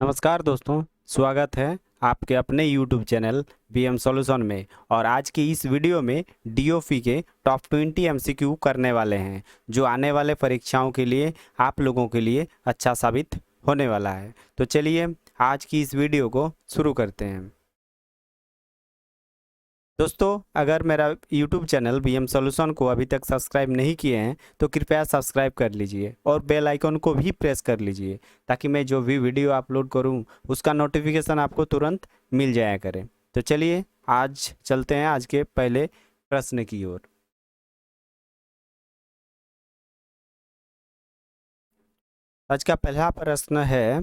नमस्कार दोस्तों, स्वागत है आपके अपने YouTube चैनल BM सॉल्यूशन में। और आज की इस वीडियो में DOP के टॉप 20 MCQ करने वाले हैं, जो आने वाले परीक्षाओं के लिए आप लोगों के लिए अच्छा साबित होने वाला है। तो चलिए आज की इस वीडियो को शुरू करते हैं। दोस्तों, अगर मेरा YouTube चैनल BM सॉल्यूशन को अभी तक सब्सक्राइब नहीं किए हैं तो कृपया सब्सक्राइब कर लीजिए और बेल आइकन को भी प्रेस कर लीजिए, ताकि मैं जो भी वीडियो अपलोड करूं उसका नोटिफिकेशन आपको तुरंत मिल जाया करे। तो चलिए आज चलते हैं आज के पहले प्रश्न की ओर। आज का पहला प्रश्न है,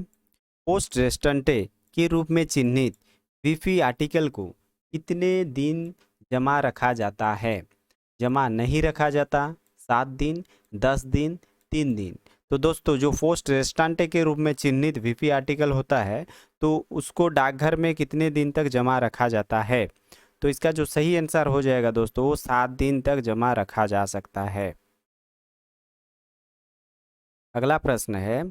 पोस्ट रेस्टेंटे के रूप में चिन्हित वीपी आर्टिकल को कितने दिन जमा रखा जाता है? जमा नहीं रखा जाता, 7 दिन, 10 दिन, 3 दिन। तो दोस्तों, जो पोस्ट रेस्टेंटे के रूप में चिन्हित वीपी आर्टिकल होता है तो उसको डाकघर में कितने दिन तक जमा रखा जाता है? तो इसका जो सही आंसर हो जाएगा दोस्तों, वो 7 दिन तक जमा रखा जा सकता है। अगला प्रश्न है,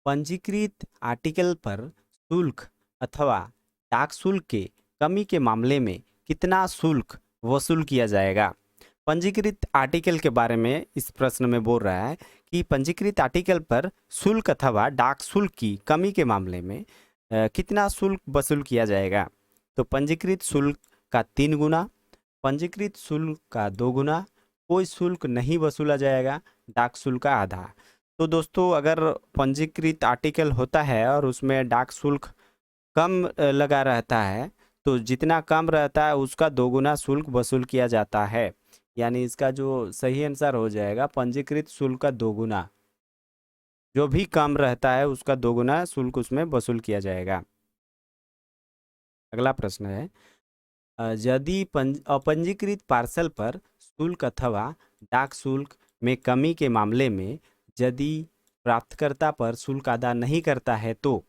पंजीकृत आर्टिकल पर शुल्क अथवा डाक शुल्क के कमी के मामले में कितना शुल्क वसूल किया जाएगा? पंजीकृत आर्टिकल के बारे में इस प्रश्न में बोल रहा है कि पंजीकृत आर्टिकल पर शुल्क अथवा डाक शुल्क की कमी के मामले में कितना शुल्क वसूल किया जाएगा? तो पंजीकृत शुल्क का 3 गुना, पंजीकृत शुल्क का 2 गुना, कोई शुल्क नहीं वसूला जाएगा, डाक शुल्क का आधा। तो दोस्तों, अगर पंजीकृत आर्टिकल होता है और उसमें डाक शुल्क कम लगा रहता है तो जितना कम रहता है उसका 2 गुना शुल्क वसूल किया जाता है। यानी इसका जो सही आंसर हो जाएगा, पंजीकृत शुल्क का 2 गुना, जो भी कम रहता है उसका 2 गुना शुल्क उसमें वसूल किया जाएगा। अगला प्रश्न है, यदि अपंजीकृत पार्सल पर शुल्क अथवा डाक शुल्क में कमी के मामले में यदि प्राप्तकर्ता पर शुल्क अदा नहीं करता है तो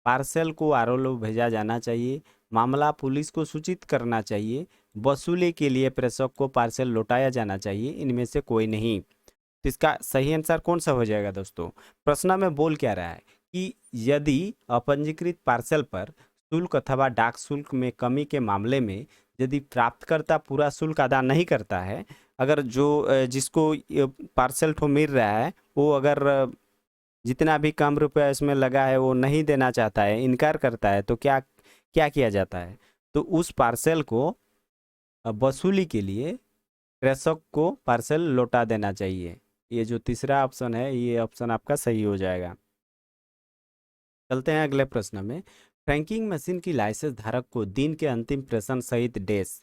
पार्सल को आरओ भेजा जाना चाहिए, मामला पुलिस को सूचित करना चाहिए, वसूली के लिए प्रेषक को पार्सल लौटाया जाना चाहिए, इनमें से कोई नहीं। तो इसका सही आंसर कौन सा हो जाएगा दोस्तों? प्रश्न में बोल क्या रहा है कि यदि अपंजीकृत पार्सल पर शुल्क अथवा डाक शुल्क में कमी के मामले में यदि प्राप्तकर्ता पूरा शुल्क अदा नहीं करता है, अगर जो जिसको पार्सल को मिल रहा है वो अगर जितना भी कम रुपया इसमें लगा है वो नहीं देना चाहता है, इनकार करता है, तो क्या क्या किया जाता है? तो उस पार्सल को वसूली के लिए प्रेषक को पार्सल लौटा देना चाहिए। ये जो तीसरा ऑप्शन है, ये ऑप्शन आपका सही हो जाएगा। चलते हैं अगले प्रश्न में। फ्रैंकिंग मशीन की लाइसेंस धारक को दिन के अंतिम प्रेषण सहित डैश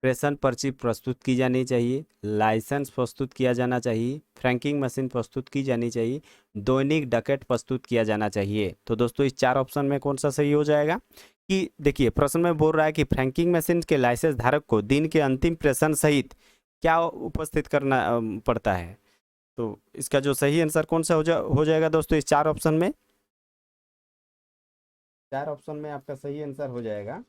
प्रेषण पर्ची प्रस्तुत की जानी चाहिए, लाइसेंस प्रस्तुत किया जाना चाहिए, फ्रैंकिंग मशीन प्रस्तुत की जानी चाहिए, दैनिक डकैत प्रस्तुत किया जाना चाहिए। तो दोस्तों, इस 4 ऑप्शन में कौन सा सही हो जाएगा? कि देखिए, प्रश्न में बोल रहा है कि फ्रैंकिंग मशीन के लाइसेंस धारक को दिन के अंतिम प्रेषण सहित क्या उपस्थित करना पड़ता है? तो इसका जो सही आंसर कौन सा हो जाएगा दोस्तों, इस 4 ऑप्शन में? 4 ऑप्शन में आपका सही आंसर हो जाएगा,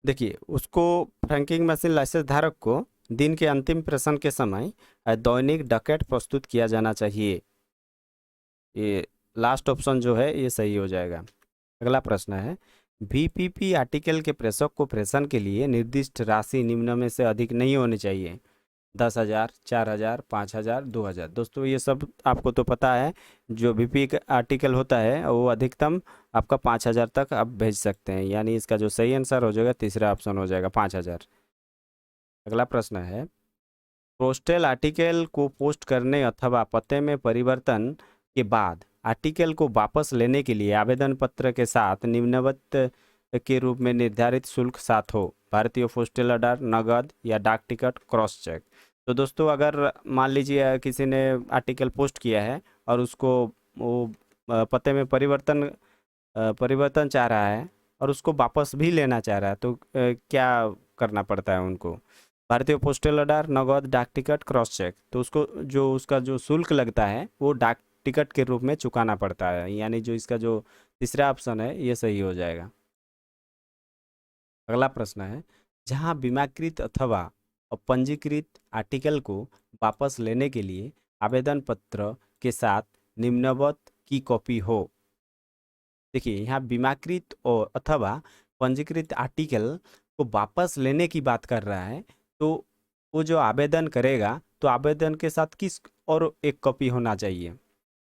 देखिए, उसको फ्रैंकिंग मशीन लाइसेंस धारक को दिन के अंतिम प्रेषण के समय दैनिक डकैत प्रस्तुत किया जाना चाहिए। ये लास्ट ऑप्शन जो है ये सही हो जाएगा। अगला प्रश्न है, VPP आर्टिकल के प्रेषक को प्रेषण के लिए निर्दिष्ट राशि निम्न में से अधिक नहीं होनी चाहिए। 10,000, 4,000, 5,000, 2,000। दोस्तों, ये सब आपको तो पता है, जो VP आर्टिकल होता है वो अधिकतम आपका 5,000 तक आप भेज सकते हैं। यानी इसका जो सही आंसर हो जाएगा, तीसरा ऑप्शन हो जाएगा, 5,000। अगला प्रश्न है, पोस्टल आर्टिकल को पोस्ट करने अथवा पते में परिवर्तन के बाद आर्टिकल को वापस लेने के लिए आवेदन पत्र के साथ निम्नवत के रूप में निर्धारित शुल्क साथ हो। भारतीय पोस्टल ऑर्डर, नगद या डाक टिकट, क्रॉस चेक। तो दोस्तों, अगर मान लीजिए किसी ने आर्टिकल पोस्ट किया है और उसको वो पते में परिवर्तन चाह रहा है और उसको वापस भी लेना चाह रहा है, तो क्या करना पड़ता है उनको? भारतीय पोस्टल ऑर्डर, नगद, डाक टिकट, क्रॉस चेक। तो उसको जो उसका जो शुल्क लगता है वो डाक टिकट के रूप में चुकाना पड़ता है। यानी जो इसका जो तीसरा ऑप्शन है ये सही हो जाएगा। अगला प्रश्न है, जहां बीमाकृत अथवा अपंजीकृत आर्टिकल को वापस लेने के लिए आवेदन पत्र के साथ निम्नवत की कॉपी हो। देखिए यहाँ बीमाकृत और अथवा पंजीकृत आर्टिकल को वापस लेने की बात कर रहा है, तो वो जो आवेदन करेगा तो आवेदन के साथ किस और एक कॉपी होना चाहिए।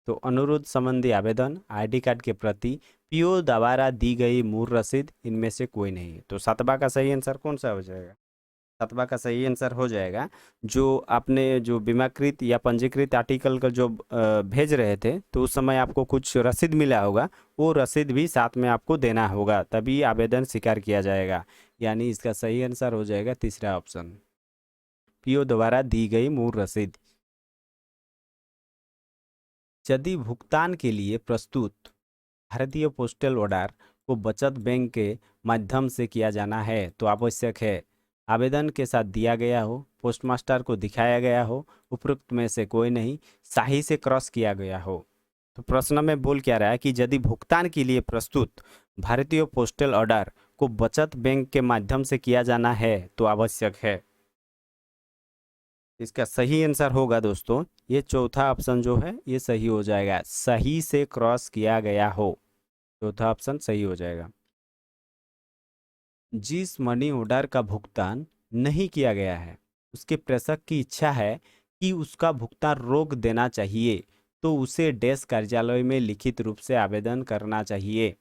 तो अनुरोध संबंधी आवेदन, आईडी कार्ड की प्रति, पीओ द्वारा दी गई मूल रसीद, इनमें से कोई नहीं। तो सातवां का सही आंसर कौन सा हो जाएगा? सातवां का सही आंसर हो जाएगा जो आपने जो बीमाकृत या पंजीकृत आर्टिकल का जो भेज रहे थे, तो उस समय आपको कुछ रसीद मिला होगा, वो रसीद भी साथ में आपको देना होगा, तभी आवेदन स्वीकार किया जाएगा। यानी इसका सही आंसर हो जाएगा तीसरा ऑप्शन, पीओ द्वारा दी गई मूल रसीद। यदि भुगतान के लिए प्रस्तुत भारतीय पोस्टल ऑर्डर को बचत बैंक के माध्यम से किया जाना है तो आवश्यक है आवेदन के साथ दिया गया हो, पोस्टमास्टर को दिखाया गया हो, उपरोक्त में से कोई नहीं, सही से क्रॉस किया गया हो। तो प्रश्न में बोल क्या रहा है कि यदि भुगतान के लिए प्रस्तुत भारतीय पोस्टल ऑर्डर को बचत बैंक के माध्यम से किया जाना है तो आवश्यक है। इसका सही आंसर होगा दोस्तों ये चौथा ऑप्शन जो है ये सही हो जाएगा, सही से क्रॉस किया गया हो, चौथा ऑप्शन सही हो जाएगा। जिस मनी ऑर्डर का भुगतान नहीं किया गया है उसके प्रेषक की इच्छा है कि उसका भुगतान रोक देना चाहिए तो उसे डैश कार्यालय में लिखित रूप से आवेदन करना चाहिए।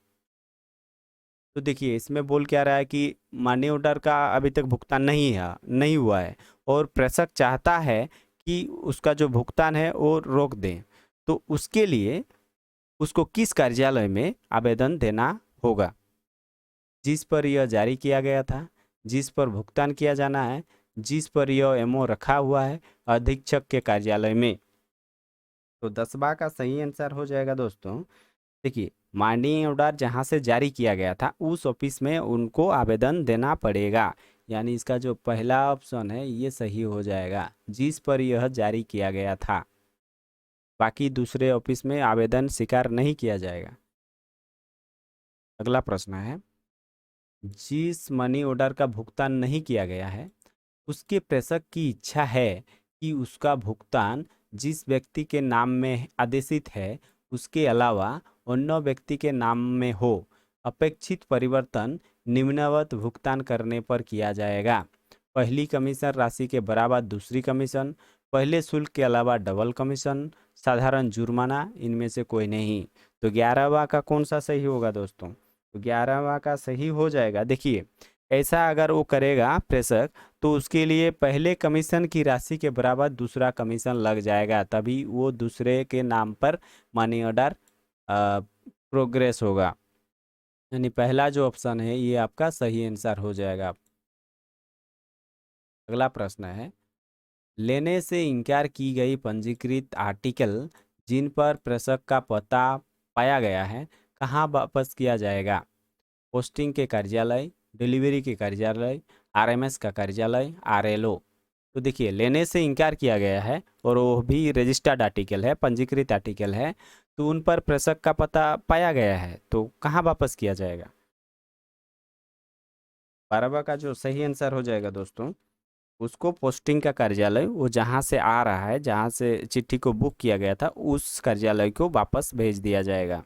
तो देखिए इसमें बोल क्या रहा है कि मनी ऑर्डर का अभी तक भुगतान नहीं हुआ है और प्रेषक चाहता है कि उसका जो भुगतान है वो रोक दें, तो उसके लिए उसको किस कार्यालय में आवेदन देना होगा? जिस पर यह जारी किया गया था, जिस पर भुगतान किया जाना है, जिस पर यह एमओ रखा हुआ है, अधीक्षक के कार्यालय में। तो 10वां का सही आंसर हो जाएगा दोस्तों। देखिए मनी ऑर्डर जहां से जारी किया गया था उस ऑफिस में उनको आवेदन देना पड़ेगा, यानी इसका जो पहला ऑप्शन है ये सही हो जाएगा, जिस पर यह जारी किया गया था। बाकी दूसरे ऑफिस में आवेदन स्वीकार नहीं किया जाएगा। अगला प्रश्न है, जिस मनी ऑर्डर का भुगतान नहीं किया गया है उसके प्रेषक की इच्छा है कि उसका भुगतान जिस व्यक्ति के नाम में आदेशित है उसके अलावा अन्य व्यक्ति के नाम में हो, अपेक्षित परिवर्तन निम्नवत भुगतान करने पर किया जाएगा। पहली कमीशन राशि के बराबर दूसरी कमीशन, पहले शुल्क के अलावा डबल कमीशन, साधारण जुर्माना, इनमें से कोई नहीं। तो 11वां का कौन सा सही होगा दोस्तों? तो 11वां का सही हो जाएगा। देखिए ऐसा अगर वो करेगा प्रेषक तो उसके लिए पहले कमीशन की राशि के बराबर दूसरा कमीशन लग जाएगा, तभी वो दूसरे के नाम पर मनी ऑर्डर प्रोग्रेस होगा। यानी पहला जो ऑप्शन है ये आपका सही आंसर हो जाएगा। अगला प्रश्न है, लेने से इनकार की गई पंजीकृत आर्टिकल जिन पर प्रेषक का पता पाया गया है कहाँ वापस किया जाएगा? पोस्टिंग के कार्यालय, डिलीवरी के कार्यालय, आरएमएस का कार्यालय, आरएलओ। तो देखिए लेने से इनकार किया गया है और वो भी रजिस्टर्ड आर्टिकल है, पंजीकृत आर्टिकल है, तो उन पर प्रेषक का पता पाया गया है तो कहाँ वापस किया जाएगा? 12वां का जो सही आंसर हो जाएगा दोस्तों, उसको पोस्टिंग का कार्यालय, वो जहाँ से आ रहा है, जहाँ से चिट्ठी को बुक किया गया था, उस कार्यालय को वापस भेज दिया जाएगा।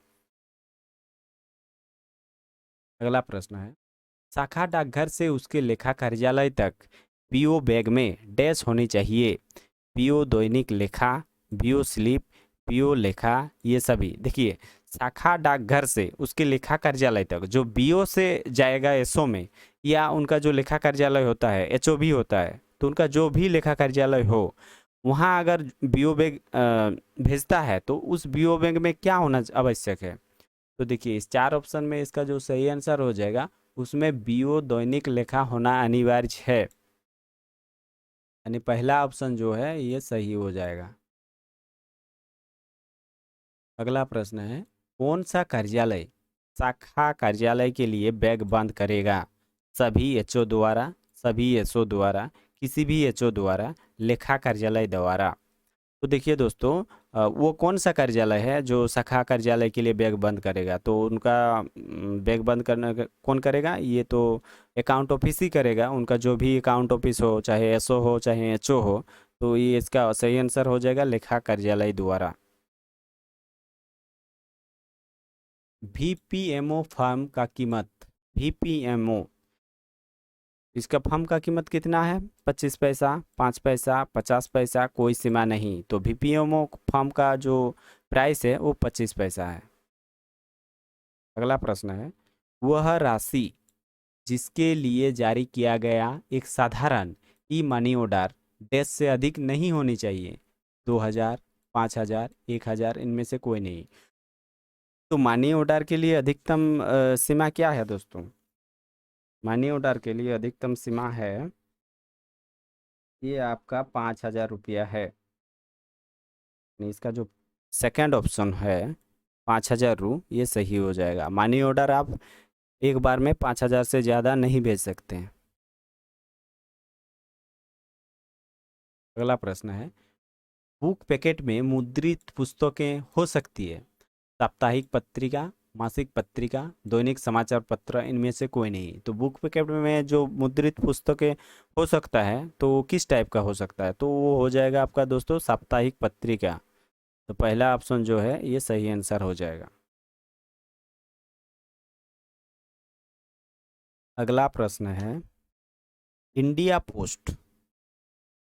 अगला प्रश्न है, शाखा डाकघर से उसके लेखा कार्यालय तक पीओ बैग में डैश होनी चाहिए। पीओ दैनिक लेखा, पीओ स्लिप, पीओ लेखा, ये सभी। देखिए शाखा डाकघर से उसके लेखा कार्यालय तक जो बीओ से जाएगा एसओ में, या उनका जो लेखा कार्यालय होता है एचओ भी होता है, तो उनका जो भी लेखा कार्यालय हो वहाँ अगर बीओ बैग भेजता है तो उस बीओ बैग में क्या होना आवश्यक है? तो देखिए इस 4 ऑप्शन में इसका जो सही आंसर हो जाएगा उसमें बीओ दैनिक लेखा होना अनिवार्य है, यानी पहला ऑप्शन जो है ये सही हो जाएगा। अगला प्रश्न है, कौन सा कार्यालय शाखा कार्यालय के लिए बैग बंद करेगा? सभी एचओ द्वारा, सभी एसओ द्वारा, किसी भी एचओ द्वारा, लेखा कार्यालय द्वारा। तो देखिए दोस्तों वो कौन सा कार्यालय है जो शाखा कार्यालय के लिए बैग बंद करेगा? तो उनका बैग बंद करने कौन करेगा? ये तो अकाउंट ऑफिस ही करेगा, उनका जो भी अकाउंट ऑफिस हो, चाहे एसओ हो चाहे एचओ हो, तो ये इसका सही आंसर हो जाएगा लेखा कार्यालय द्वारा। VPMO फर्म का कीमत, VPMO इसका फर्म का कीमत कितना है? 25 पैसा, 5 पैसा, 50 पैसा, कोई सीमा नहीं। तो VPMO फर्म का जो प्राइस है वो 25 पैसा है। अगला प्रश्न है, वह राशि जिसके लिए जारी किया गया एक साधारण ई मनी ऑर्डर डैश से अधिक नहीं होनी चाहिए। 2000, 5000, 1000, इनमें से कोई नहीं। तो मनी ऑर्डर के लिए अधिकतम सीमा क्या है दोस्तों? मनी ऑर्डर के लिए अधिकतम सीमा है, ये आपका 5000 रुपया है। यानी इसका जो सेकंड ऑप्शन है 5000 ये सही हो जाएगा। मनी ऑर्डर आप एक बार में 5000 से ज़्यादा नहीं भेज सकते हैं। अगला प्रश्न है, बुक पैकेट में मुद्रित पुस्तकें हो सकती है। साप्ताहिक पत्रिका, मासिक पत्रिका, दैनिक समाचार पत्र, इनमें से कोई नहीं। तो बुक पैकेट में जो मुद्रित पुस्तकें हो सकता है तो वो किस टाइप का हो सकता है? तो वो हो जाएगा आपका दोस्तों साप्ताहिक पत्रिका। तो पहला ऑप्शन जो है ये सही आंसर हो जाएगा। अगला प्रश्न है, इंडिया पोस्ट,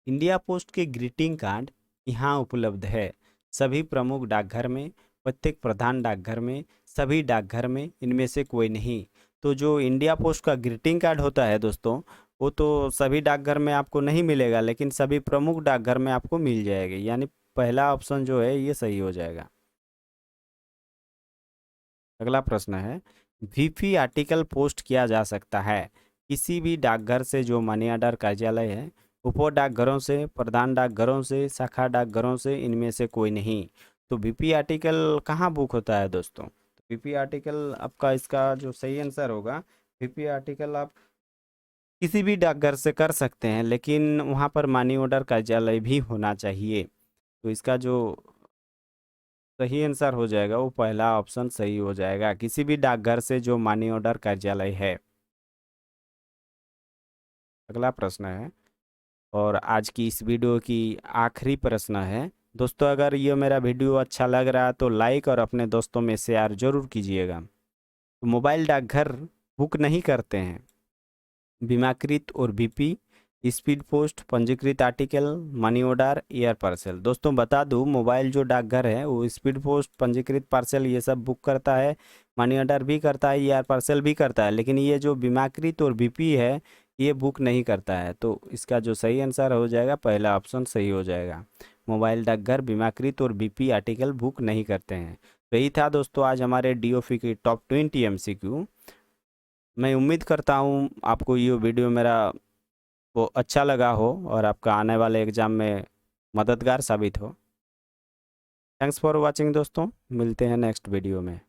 इंडिया पोस्ट के ग्रीटिंग कार्ड यहाँ उपलब्ध है। सभी प्रमुख डाकघर में, प्रत्येक प्रधान डाकघर में, सभी डाकघर में, इनमें से कोई नहीं। तो जो इंडिया पोस्ट का ग्रीटिंग कार्ड होता है दोस्तों, वो तो सभी डाकघर में आपको नहीं मिलेगा, लेकिन सभी प्रमुख डाकघर में आपको मिल जाएगी। यानी पहला ऑप्शन जो है ये सही हो जाएगा। अगला प्रश्न है, वीपी आर्टिकल पोस्ट किया जा सकता है किसी भी डाकघर से जो मनी ऑर्डर कार्यालय है, उप डाकघरों से, प्रधान डाकघरों से, शाखा डाकघरों से, इनमें से कोई नहीं। तो वीपी आर्टिकल कहाँ बुक होता है दोस्तों? तो वीपी आर्टिकल आपका इसका जो सही आंसर होगा, वीपी आर्टिकल आप किसी भी डाकघर से कर सकते हैं, लेकिन वहाँ पर मनी ऑर्डर कार्यालय भी होना चाहिए। तो इसका जो सही आंसर हो जाएगा वो पहला ऑप्शन सही हो जाएगा, किसी भी डाकघर से जो मनी ऑर्डर कार्यालय है। अगला प्रश्न है, और आज की इस वीडियो की आखिरी प्रश्न है दोस्तों, अगर ये मेरा वीडियो अच्छा लग रहा है तो लाइक और अपने दोस्तों में शेयर जरूर कीजिएगा। तो मोबाइल डाकघर बुक नहीं करते हैं बीमाकृत और बीपी, स्पीड पोस्ट, पंजीकृत article, money order, air parcel. दोस्तों बता दूं, मोबाइल जो डाकघर है वो स्पीड पोस्ट, पंजीकृत पार्सल ये सब बुक करता है, मनी ऑर्डर भी करता है, एयर पार्सल भी करता है, लेकिन ये जो बीमाकृत और बीपी है ये बुक नहीं करता है। तो इसका जो सही आंसर हो जाएगा पहला ऑप्शन सही हो जाएगा। मोबाइल डाकघर बीमाकृत और बीपी आर्टिकल बुक नहीं करते हैं। तो यही था दोस्तों आज हमारे डीओफी की टॉप 20 एमसीक्यू। मैं उम्मीद करता हूँ आपको ये वीडियो मेरा वो अच्छा लगा हो और आपका आने वाले एग्ज़ाम में मददगार साबित हो। थैंक्स फॉर वॉचिंग दोस्तों, मिलते हैं नेक्स्ट वीडियो में।